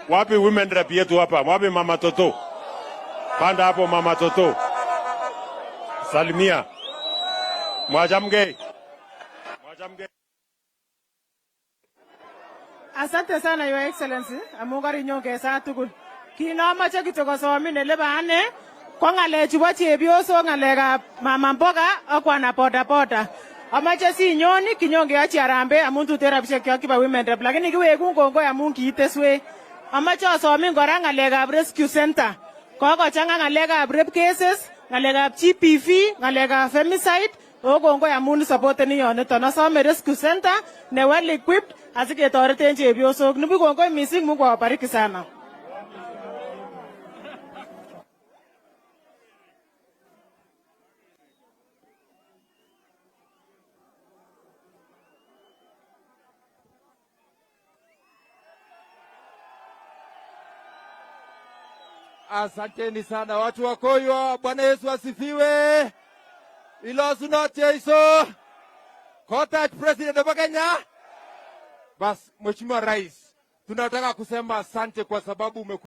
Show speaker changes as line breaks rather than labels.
Wapi women rep yetu hapa? Wapi Mama Toto? Panda hapo Mama Toto. Salimia. Mwajamge.
Asante sana Your Excellency. Amugari nyonge sa tugul. Kinamache kityo kosomin elebane ko ngalechu bo chepyosok ngalekab mama mboga ak wana boda boda. Amache sinyoni kinyonge achi arambe amun tute rabishek kyok kiba women rep lakini kiwekun kongoi amun kiiteswe. Amache asomin kora ngalekab rescue center. Kokochanga ngalekab rape cases, ngalekab GBV, ngalekab femicide. Kongoi amun supporteni yoniton. Asome rescue center ne well equipped asiketoreten chepyosok. Nibu kongoi mising, Mungu awabariki sana.
Asanteni sana watu wa Koyo. Bwana Yesu asifiwe. Ilosu noche iso. Cottage President wa Kenya. Bas, Mheshimiwa Rais, tunataka kusema asante kwa sababu